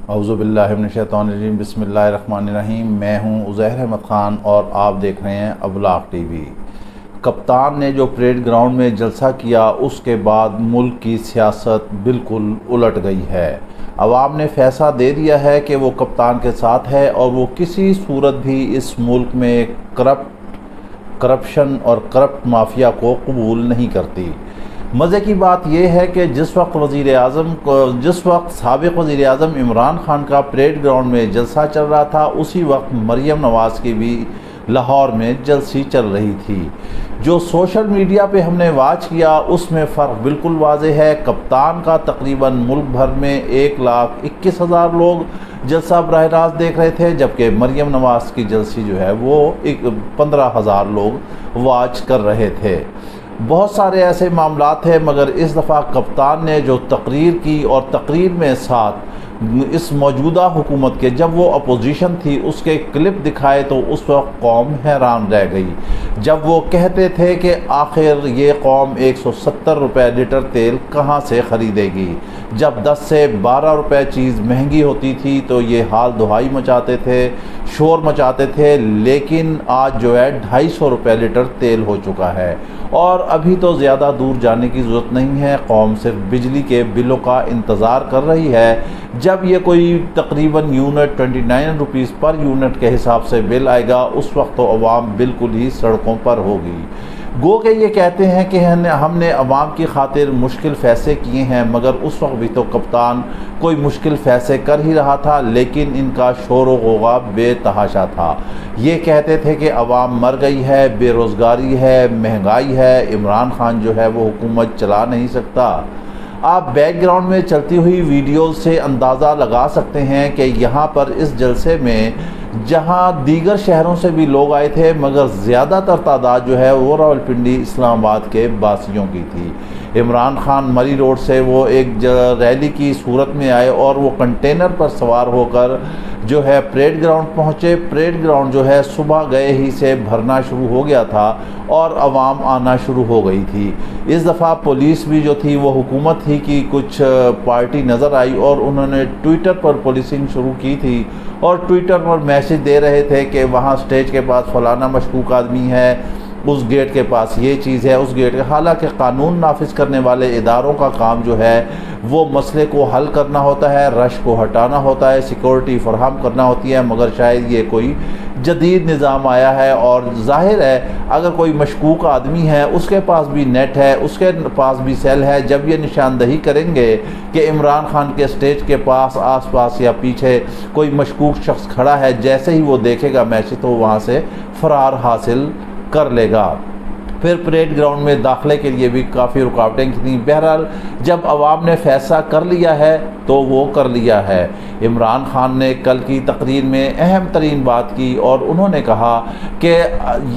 औज़ुबिल्लाहि मिनश्शैतानिर्रजीम बिस्मिल्लाहिर्रहमानिर्रहीम। मैं हूं उज़ैर अहमद ख़ान और आप देख रहे हैं अबलाग टीवी। कप्तान ने जो परेड ग्राउंड में जलसा किया उसके बाद मुल्क की सियासत बिल्कुल उलट गई है। अवाम ने फैसला दे दिया है कि वो कप्तान के साथ है और वो किसी सूरत भी इस मुल्क में करप्शन और करप्ट माफिया को कबूल नहीं करती। मज़े की बात यह है कि जिस वक्त साबिक़ वज़ीर आज़म इमरान खान का परेड ग्राउंड में जलसा चल रहा था, उसी वक्त मरियम नवाज़ की भी लाहौर में जलसी चल रही थी। जो सोशल मीडिया पे हमने वाच किया उसमें फ़र्क बिल्कुल वाज़ेह है। कप्तान का तकरीबन मुल्क भर में 1,21,000 लोग जलसा बराह रास्त देख रहे थे, जबकि मरियम नवाज़ की जलसी जो है वो 15,000 लोग वाच कर रहे थे। बहुत सारे ऐसे मामला थे, मगर इस दफ़ा कप्तान ने जो तकरीर की और तकरीर में साथ इस मौजूदा हुकूमत के जब वो अपोजिशन थी उसके क्लिप दिखाए तो उस वक्त कौम हैरान रह गई। जब वो कहते थे कि आखिर ये कौम 170 रुपये लीटर तेल कहाँ से ख़रीदेगी, जब 10 से 12 रुपये चीज़ महंगी होती थी तो ये हाल दुहाई मचाते थे, शोर मचाते थे। लेकिन आज जो है 250 रुपये लीटर तेल हो चुका है और अभी तो ज़्यादा दूर जाने की ज़रूरत नहीं है। कौम सिर्फ बिजली के बिलों का इंतज़ार कर रही है। जब ये कोई तकरीबन यूनिट 29 रुपीज़ पर यूनिट के हिसाब से बिल आएगा उस वक्त तो अवाम बिल्कुल ही सड़कों पर होगी। गो के ये कहते हैं कि हमने अवाम की खातिर मुश्किल फ़ैसले किए हैं, मगर उस वक्त भी तो कप्तान कोई मुश्किल फ़ैसले कर ही रहा था, लेकिन इनका शोर ग़ौग़ा बेतहाशा था। ये कहते थे कि अवाम मर गई है, बेरोज़गारी है, महंगाई है, इमरान खान जो है वो हुकूमत चला नहीं सकता। आप बैकग्राउंड में चलती हुई वीडियो से अंदाज़ा लगा सकते हैं कि यहाँ पर इस जलसे में जहाँ दीगर शहरों से भी लोग आए थे, मगर ज़्यादातर तादाद जो है वो रावलपिंडी इस्लामाबाद के बासियों की थी। इमरान खान मरी रोड से वो एक रैली की सूरत में आए और वो कंटेनर पर सवार होकर जो है परेड ग्राउंड पहुँचे। परेड ग्राउंड जो है सुबह गए ही से भरना शुरू हो गया था और आवाम आना शुरू हो गई थी। इस दफ़ा पुलिस भी जो थी वो हुकूमत ही की कुछ पार्टी नज़र आई और उन्होंने ट्विटर पर पुलिसिंग शुरू की थी और ट्विटर पर मैसेज दे रहे थे कि वहाँ स्टेज के पास फ़लाना मशकूक आदमी है, उस गेट के पास ये चीज़ है, उस गेट के। हालांकि कानून नाफिज करने वाले इदारों का काम जो है वो मसले को हल करना होता है, रश को हटाना होता है, सिक्योरिटी फराहम करना होती है, मगर शायद ये कोई जदीद निज़ाम आया है और ज़ाहिर है अगर कोई मशकूक आदमी है उसके पास भी नेट है, उसके पास भी सेल है। जब ये निशानदही करेंगे कि इमरान खान के स्टेज के पास आसपास या पीछे कोई मशकूक शख्स खड़ा है, जैसे ही वो देखेगा मैसेज तो वहाँ से फ़रार हासिल कर लेगा। फिर परेड ग्राउंड में दाखिले के लिए भी काफ़ी रुकावटें थीं। बहरहाल जब अवाम ने फैसला कर लिया है तो वो कर लिया है। इमरान खान ने कल की तकरीर में अहम तरीन बात की और उन्होंने कहा कि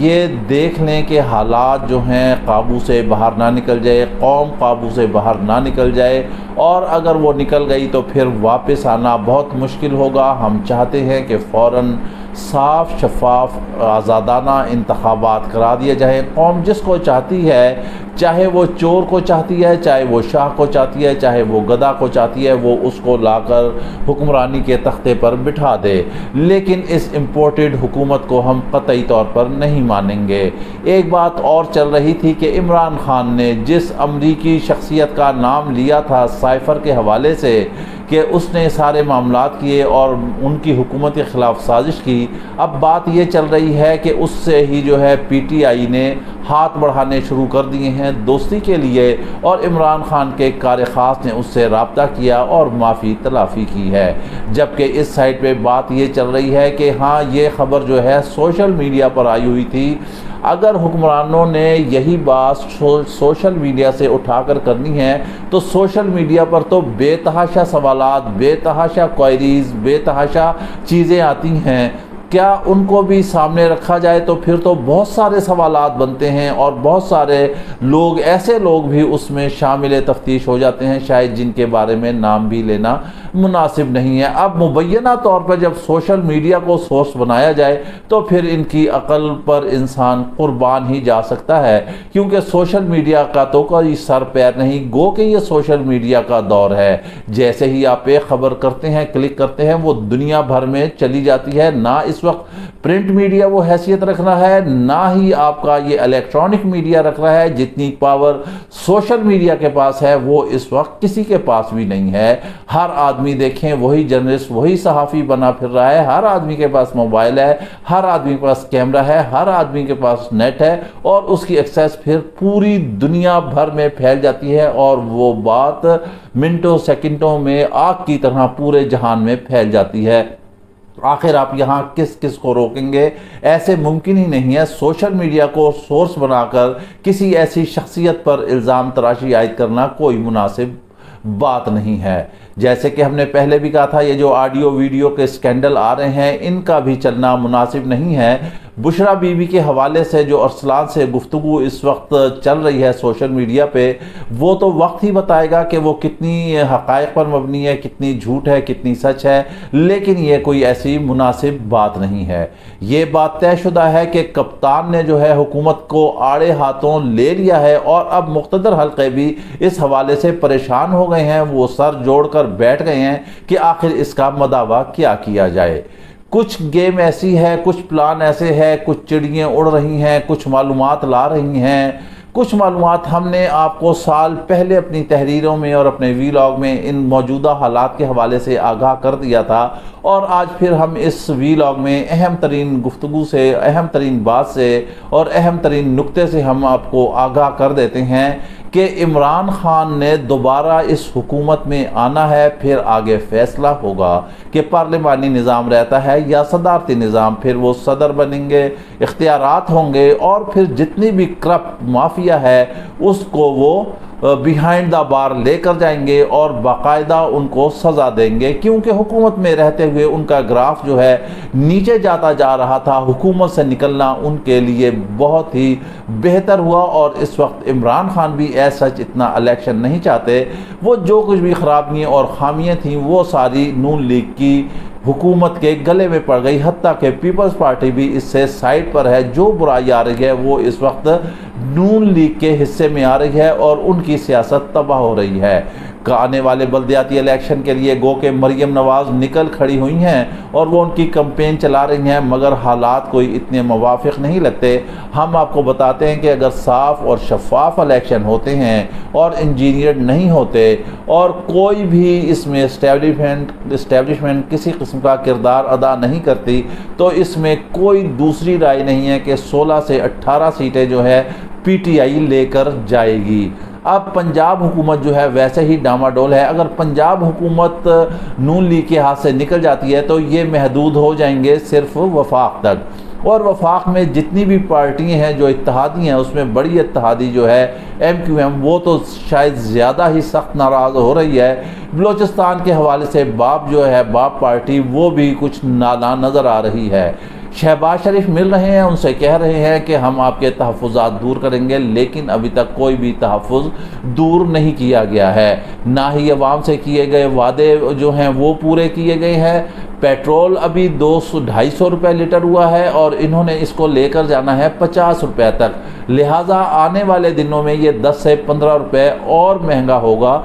ये देख लें कि हालात जो हैं काबू से बाहर ना निकल जाए, कौम काबू से बाहर ना निकल जाए, और अगर वो निकल गई तो फिर वापस आना बहुत मुश्किल होगा। हम चाहते हैं कि फ़ौरन साफ शफाफ आज़ादाना इंतखाबात करा दिया जाए। कौम जिसको चाहती है, चाहे वो चोर को चाहती है, चाहे वो शाह को चाहती है, चाहे वो गधा को चाहती है, वो उसको लाकर हुक्मरानी के तख्ते पर बिठा दे, लेकिन इस इम्पोर्टेड हुकूमत को हम कतई तौर पर नहीं मानेंगे। एक बात और चल रही थी कि इमरान खान ने जिस अमरीकी शख्सियत का नाम लिया था साइफ़र के हवाले से कि उसने सारे मामलात किए और उनकी हुकूमत के ख़िलाफ़ साजिश की, अब बात ये चल रही है कि उससे ही जो है PTI ने हाथ बढ़ाने शुरू कर दिए हैं दोस्ती के लिए और इमरान खान के कार ख़ास ने उससे रब्ता किया और माफ़ी तलाफ़ी की है। जबकि इस साइड पे बात ये चल रही है कि हाँ, ये ख़बर जो है सोशल मीडिया पर आई हुई थी। अगर हुक्मरानों ने यही बात सोशल मीडिया से उठाकर करनी है तो सोशल मीडिया पर तो बेतहाशा सवालात, बेतहाशा क्वेरीज़, बेतहाशा चीज़ें आती हैं। क्या उनको भी सामने रखा जाए तो फिर तो बहुत सारे सवालात बनते हैं और बहुत सारे लोग, ऐसे लोग भी उसमें शामिल तफ्तीश हो जाते हैं शायद जिनके बारे में नाम भी लेना मुनासिब नहीं है। अब मुबैना तौर पर जब सोशल मीडिया को सोर्स बनाया जाए तो फिर इनकी अकल पर इंसान कुर्बान ही जा सकता है, क्योंकि सोशल मीडिया का तो कोई सर पैर नहीं, गो कि ये सोशल मीडिया का दौर है। जैसे ही आप एक खबर करते हैं, क्लिक करते हैं, वो दुनिया भर में चली जाती है। ना इस वक्त प्रिंट मीडिया वो हैसियत रख रहा है, ना ही आपका ये इलेक्ट्रॉनिक मीडिया रख रहा है। जितनी पावर सोशल मीडिया के पास है वो इस वक्त किसी के पास भी नहीं है। हर आदमी देखें वही जर्नलिस्ट, वही सहाफ़ी बना फिर रहा है। हर आदमी के पास मोबाइल है, हर आदमी के पास कैमरा है, हर आदमी के पास नेट है, और उसकी एक्सेस फिर पूरी दुनिया भर में फैल जाती है, और वो बात मिनटों सेकंडों में आग की तरह पूरे जहान में फैल जाती है। आखिर आप यहाँ किस किस को रोकेंगे? ऐसे मुमकिन ही नहीं है। सोशल मीडिया को सोर्स बनाकर किसी ऐसी शख्सियत पर इल्ज़ाम तराशी आयद करना कोई मुनासिब बात नहीं है। जैसे कि हमने पहले भी कहा था, ये जो ऑडियो वीडियो के स्कैंडल आ रहे हैं इनका भी चलना मुनासिब नहीं है। बुशरा बीबी के हवाले से जो अरसलान से गुफ्तगू इस वक्त चल रही है सोशल मीडिया पे, वो तो वक्त ही बताएगा कि वो कितनी हक़ाइक़ पर मबनी है, कितनी झूठ है, कितनी सच है। लेकिन ये कोई ऐसी मुनासिब बात नहीं है। ये बात तयशुदा है कि कप्तान ने जो है हुकूमत को आड़े हाथों ले लिया है, और अब मुख्तदर हल्के भी इस हवाले से परेशान हो गए हैं। वो सर जोड़कर बैठ गए हैं कि आखिर इसका मदावा क्या किया जाए। कुछ गेम ऐसी है, कुछ प्लान ऐसे है, कुछ चिड़ियाँ उड़ रही हैं, कुछ मालूमात ला रही हैं। कुछ मालूमात हमने आपको साल पहले अपनी तहरीरों में और अपने वीलॉग में इन मौजूदा हालात के हवाले से आगाह कर दिया था, और आज फिर हम इस वीलॉग में अहम तरीन गुफ्तगू से, अहम तरीन बात से और अहम तरीन नुक्ते से हम आपको आगाह कर देते हैं कि इमरान खान ने दोबारा इस हुकूमत में आना है। फिर आगे फैसला होगा कि पार्लिमानी निज़ाम रहता है या सदारती निज़ाम। फिर वो सदर बनेंगे, इख्तियारात होंगे, और फिर जितनी भी करप्ट माफिया है उसको वो बिहाइंड द बार लेकर जाएंगे और बाकायदा उनको सज़ा देंगे, क्योंकि हुकूमत में रहते हुए उनका ग्राफ जो है नीचे जाता जा रहा था। हुकूमत से निकलना उनके लिए बहुत ही बेहतर हुआ, और इस वक्त इमरान खान भी ऐसा इतना इलेक्शन नहीं चाहते। वो जो कुछ भी खराबियाँ और खामियाँ थीं वो सारी नून लीग की हुकूमत के गले में पड़ गई। हत्ता कि पीपल्स पार्टी भी इससे साइड पर है। जो बुराई आ रही है वो इस वक्त नून लीग के हिस्से में आ रही है, और उनकी सियासत तबाह हो रही है। आने वाले बल्दियाती इलेक्शन के लिए गो के मरियम नवाज़ निकल खड़ी हुई हैं और वो उनकी कैंपेन चला रही हैं, मगर हालात कोई इतने मुवाफिक नहीं लगते। हम आपको बताते हैं कि अगर साफ़ और शफाफ इलेक्शन होते हैं और इंजीनियर नहीं होते, और कोई भी इसमें इस्टेब्लिशमेंट किसी किस्म का किरदार अदा नहीं करती, तो इसमें कोई दूसरी राय नहीं है कि 16 से 18 सीटें जो है पीटीआई लेकर जाएगी। अब पंजाब हुकूमत जो है वैसे ही डामाडोल है। अगर पंजाब हुकूमत नून लीग के हाथ से निकल जाती है तो ये महदूद हो जाएंगे सिर्फ वफाक तक, और वफाक में जितनी भी पार्टियां हैं जो इत्तेहादी हैं उसमें बड़ी इत्तेहादी जो है MQM, वो तो शायद ज़्यादा ही सख्त नाराज़ हो रही है। बलोचिस्तान के हवाले से बाप जो है, बाप पार्टी, वो भी कुछ नाला नज़र आ रही है। शहबाज शरीफ मिल रहे हैं, उनसे कह रहे हैं कि हम आपके तहफ़्फ़ुज़ात दूर करेंगे, लेकिन अभी तक कोई भी तहफ़्फ़ुज़ दूर नहीं किया गया है। ना ही अवाम से किए गए वादे जो हैं वो पूरे किए गए हैं। पेट्रोल अभी 200-250 रुपये लीटर हुआ है, और इन्होंने इसको लेकर जाना है 50 रुपये तक। लिहाजा आने वाले दिनों में ये 10 से 15 रुपये और महंगा होगा।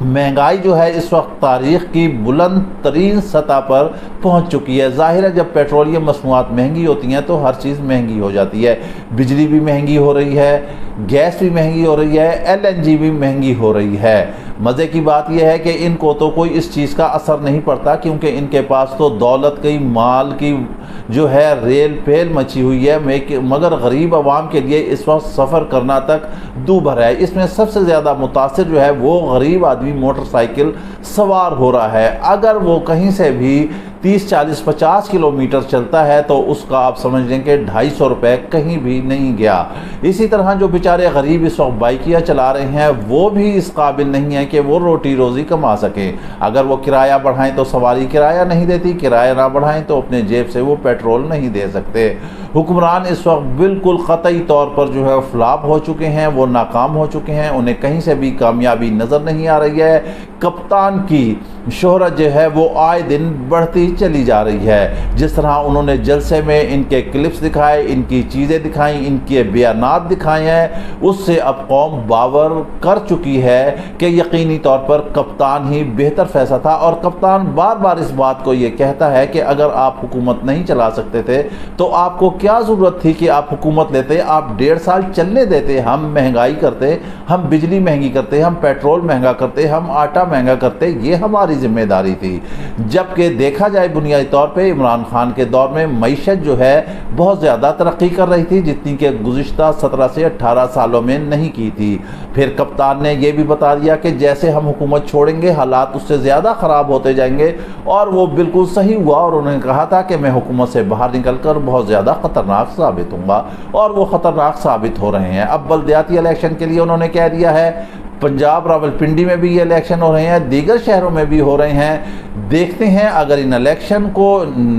महंगाई जो है इस वक्त तारीख़ की बुलंद तरीन सतह पर पहुंच चुकी है। ज़ाहिर है जब पेट्रोलियम मसनूआत महंगी होती हैं तो हर चीज़ महंगी हो जाती है। बिजली भी महंगी हो रही है, गैस भी महंगी हो रही है, LNG भी महंगी हो रही है। मज़े की बात यह है कि इनको तो कोई इस चीज़ का असर नहीं पड़ता, क्योंकि इनके पास तो दौलत की, माल की जो है रेल पेल मची हुई है। मगर गरीब आवाम के लिए इस वक्त सफ़र करना तक दूभर है। इसमें सबसे ज़्यादा मुतासिर जो है वो गरीब आदमी मोटरसाइकिल सवार हो रहा है। अगर वो कहीं से भी 30, 40, 50 किलोमीटर चलता है तो उसका आप समझ लें कि 250 रुपये कहीं भी नहीं गया। इसी तरह जो बेचारे गरीब इस वक्त बाइकियाँ चला रहे हैं वो भी इस काबिल नहीं है कि वो रोटी रोज़ी कमा सकें। अगर वो किराया बढ़ाएं तो सवारी किराया नहीं देती, किराया ना बढ़ाएं तो अपने जेब से वो पेट्रोल नहीं दे सकते। हुक्मरान इस वक्त बिल्कुल क़तई तौर पर जो है फ्लॉप हो चुके हैं, वो नाकाम हो चुके हैं, उन्हें कहीं से भी कामयाबी नज़र नहीं आ रही है। कप्तान की शोहरत जो है वो आए दिन बढ़ती चली जा रही है। जिस तरह उन्होंने जलसे में इनके क्लिप्स दिखाए, इनकी चीज़ें दिखाई, इनके बयानात दिखाए हैं, उससे अब कौम बावर कर चुकी है कि यकीनी तौर पर कप्तान ही बेहतर फैसला था। और कप्तान बार बार इस बात को ये कहता है कि अगर आप हुकूमत नहीं चला सकते थे तो आपको क्या ज़रूरत थी कि आप हुकूमत लेते, आप 1.5 साल चलने देते। हम महंगाई करते, हम बिजली महंगी करते, हम पेट्रोल महंगा करते, हम आटा महंगा करते, ये हमारी जिम्मेदारी थी। जबकि देखा जाए बुनियादी तौर पे इमरान खान के दौर में मईशत जो है बहुत ज़्यादा तरक्की कर रही थी, जितनी कि गुज़िश्ता 17 से 18 सालों में नहीं की थी। फिर कप्तान ने यह भी बता दिया कि जैसे हम हुकूमत छोड़ेंगे हालात उससे ज़्यादा ख़राब होते जाएंगे, और वो बिल्कुल सही हुआ। और उन्होंने कहा था कि मैं हुकूमत से बाहर निकल कर बहुत ज़्यादा ख़तरनाक साबित होऊंगा, और वो ख़तरनाक साबित हो रहे हैं। अब बल्दियाती इलेक्शन के लिए उन्होंने कह दिया है, पंजाब रावलपिंडी में भी ये इलेक्शन हो रहे हैं, दीगर शहरों में भी हो रहे हैं। देखते हैं अगर इन इलेक्शन को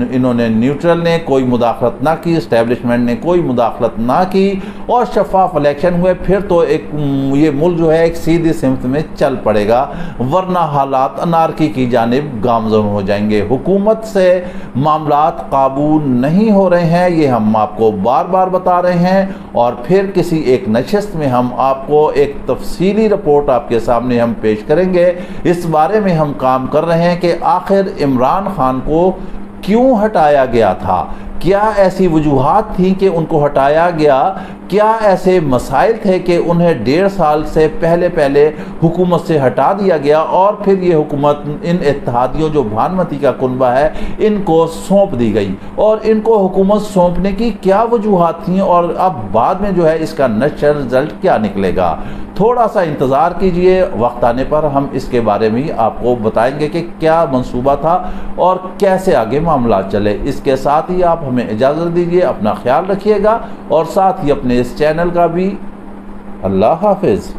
इन्होंने न्यूट्रल ने कोई मुदाखलत ना की, इस्टेब्लिशमेंट ने कोई मुदाखलत ना की और शफाफ इलेक्शन हुए, फिर तो एक ये मुल्क जो है एक सीधी सिमत में चल पड़ेगा, वरना हालात अनारकी की जानिब गामज़न हो जाएंगे। हुकूमत से मामलात काबू नहीं हो रहे हैं, ये हम आपको बार बार बता रहे हैं, और फिर किसी एक नशिस्त में हम आपको एक तफसीली रिपोर्ट आपके सामने हम पेश करेंगे। इस बारे में हम काम कर रहे हैं कि आखिर इमरान खान को क्यों हटाया गया था, क्या ऐसी वजूहात थी कि उनको हटाया गया, क्या ऐसे मसाइल थे कि उन्हें 1.5 साल से पहले हुकूमत से हटा दिया गया, और फिर ये हुकूमत इन इत्तेहादियों जो भानुमती का कुनबा है इनको सौंप दी गई, और इनको हुकूमत सौंपने की क्या वजूहात थी, और अब बाद में जो है इसका नश्र रिजल्ट क्या निकलेगा। थोड़ा सा इंतज़ार कीजिए, वक्त आने पर हम इसके बारे में आपको बताएंगे कि क्या मंसूबा था और कैसे आगे मामला चले। इसके साथ ही आप हमें इजाज़त दीजिए, अपना ख्याल रखिएगा, और साथ ही अपने इस चैनल का भी। अल्लाह हाफिज़।